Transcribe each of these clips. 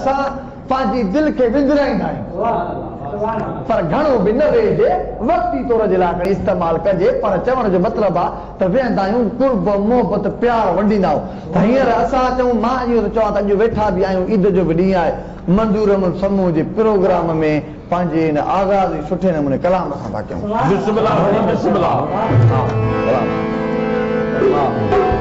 असां पंहिंजी दिलि खे विंदराईंदा आहियूं पर घणो बि न वेहिजे वक़्ती तौर जे लाइ इस्तेमालु कजे पर चवण जो मतिलबु आहे त वेहंदा आहियूं कुर्ब मोहबत प्यार वंडींदा आहियूं त हींअर असां चऊं मां इहो त चवां त अॼु वेठा बि आहियूं ईद जो बि ॾींहुं आहे मंजूर अहमद समूह जे प्रोग्राम में पंहिंजे हिन आगाज़ सुठे नमूने कलाम सां था कयूं बिस्मिल्लाह बिस्मिल्लाह हा कलाम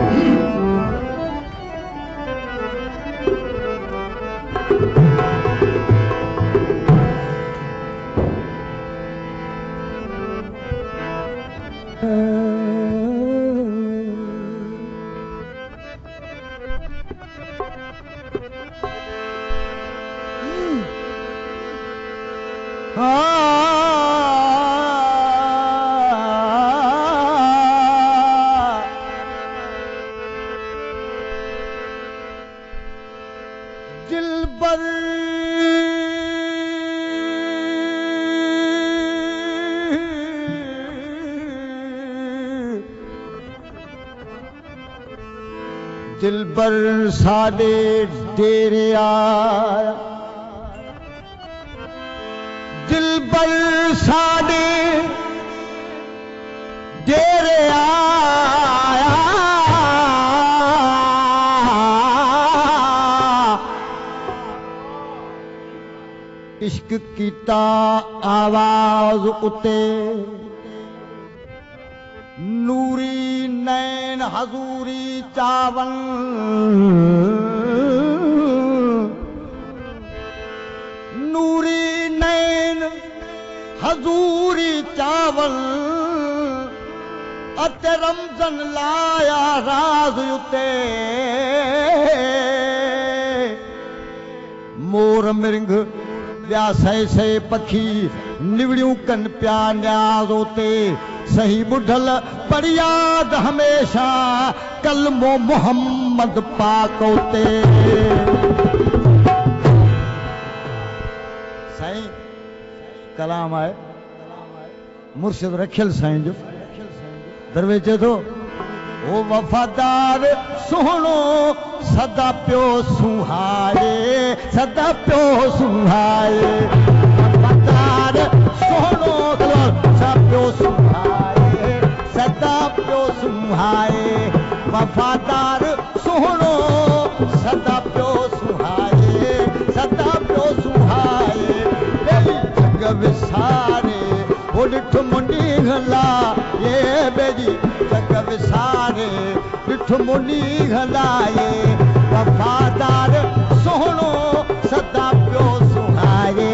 दिलबर साडे डेरे आया दिलबर साडे डेरे आया इश्क कीता आवाज उते नूरी नैन हजूरी चावल नूरी नैन हजूरी चावल अते रमजन लाया राज उते मोर मिरंग व्या सै पखी निवड़ियूं कन प्या न्याज उते सही बुढ़ल पर याद हमेशा कलमो मोहम्मद पाक उते साईं कलाम आहे मुर्शिद रखियल साईं जो दरवेश चए थो ओ वफादार सुहिणो सदा पियो सुहाए सदा पियो सुहाए वफादार सुहिणो सदा पियो सुहाए सदा पियो सुहाए वफादार सुहिणो सदा पियो सुहाए सदा पियो सुहाए जग विसारे ॾिठ मुंडी हला ये बेजी जग विसारे ॾिठ मुंडी हलाए वफादार सुहिणो सदा पियो सुहाए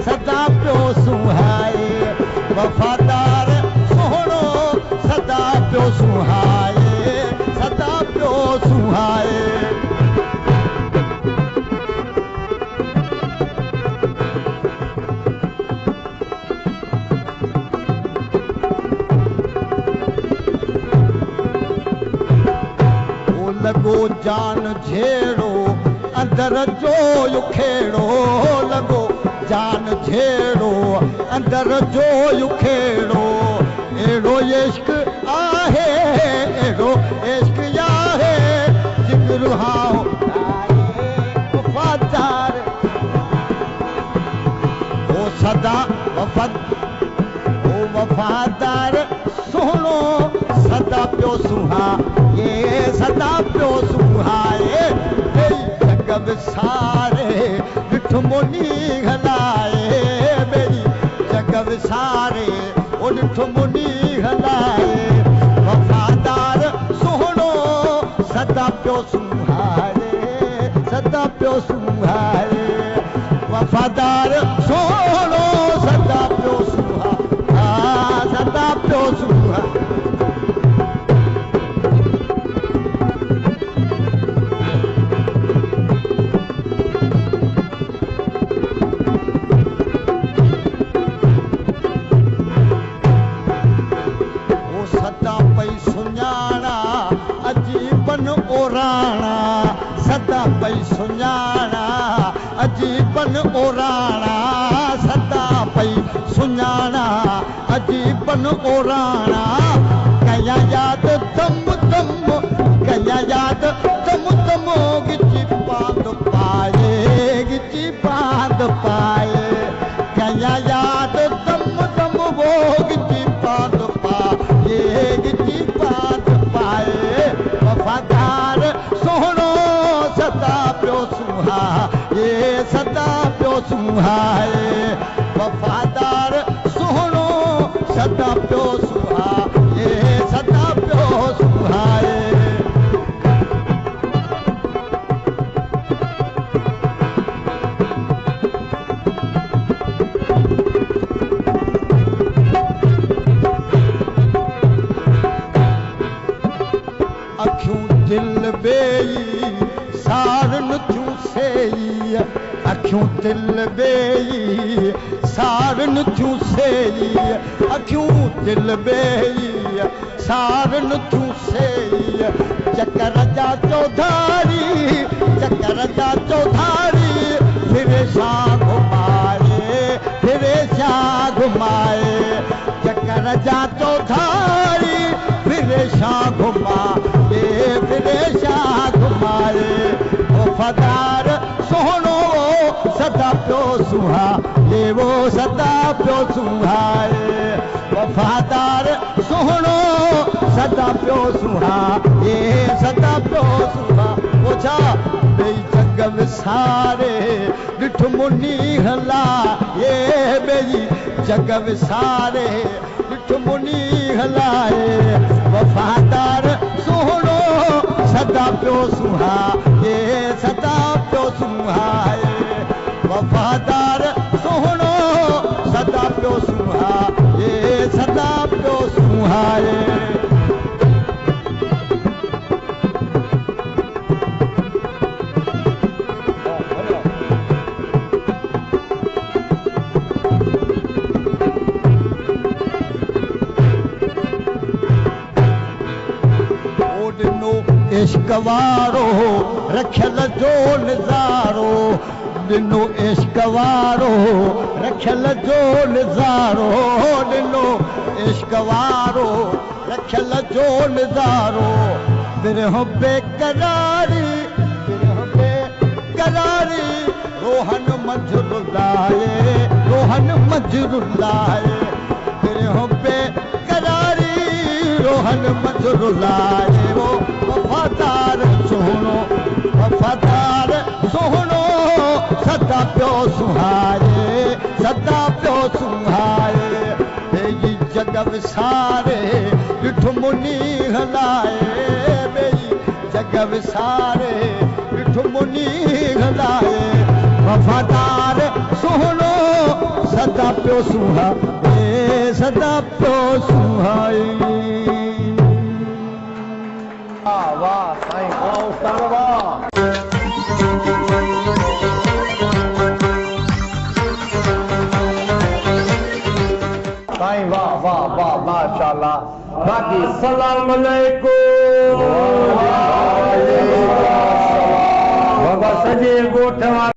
सदा पियो सुहाए वफादार सुहिणो सदा पियो सुहाए सदा पियो सुहाए लगो जान झेड़ो अंदर जो युखेड़ो लगो जान झेड़ो अंदर जो युखेड़ो एड़ो इश्क आहे एड़ो इश्क आहे जिगरू हाओ वफादार ओ सदा वफादार सुहिणो सदा पियो सुहा ये सदा पियो सुहाए जग विसारे ॾिठ मुनी हलाए बेरी जग विसारे ओ ॾिठ मुनी हलाए वफादार सुहिणो सदा पियो सुहाए सदा पियो सुहाए वफादार सुहिणो सदा पियो सुहाए सदा पियो सुहाए ओराणा सदा पई सुञाणा अजीबन ओराणा सदा पई सुञाणा अजीबन ओराणा कया याद दम दम कया याद दम दम गिची पाद पाए बांध पाए कया याद दम दम भोग जी बांध पाए जी बांध पाए वफादार सोहणो सदा पियो सुहा ये सदा पियो सुहाए वफादार सोहणो सदा पियो सुहा ये सदा पियो सुहाए अखियूं दिल बेई सारन थियूं सेई अखियूं दिल बेई सारन थियूं सेई अखियूं दिल बेई सारन थियूं सेई चकर जा चौधारी फिरे शाह घुमाए चकर जा चौधारी फिरे शाह घुमाए फिरे शाह घुमाए वफादार सोहणो सदा पियो सुहा ये वो सदा पियो सुहाए वफादार सोहणो सदा पियो सुहा ये सदा पियो सुहा ओछा बेई जग विसारे ॾिठ मुनी हला ये बेई जग विसारे ॾिठ मुनी हलाए वफादार सोहणो सदा पियो सुहा ये सदा पियो सुहाए वफादार सोहणो सदा पियो सुहा ये सदा पियो सुहाए इश्क वारो रखियल जो नज़ारो ॾिनो इश्क वारो रखियल जो नज़ारो ॾिनो इश्क वारो रखियल जो नज़ारो बिरह बेकरारी रोहन मजरुलाए बिरह बेकरारी रोहन मजरुलाए वो वफादार सोहणो सदा पियो सुहाए बेई जग विसारे ॾिठ मुनी हलाए बेई जग विसारे ॾिठ मुनी हलाए वफादार सोहणो सदा पियो सुहा ये सदा पियो सुहाए वाह साईं वाह उस्ताद वाह साईं वाह वाह वाह माशाअल्लाह बाकी सलाम अलैकुम बाबा सजे गोठ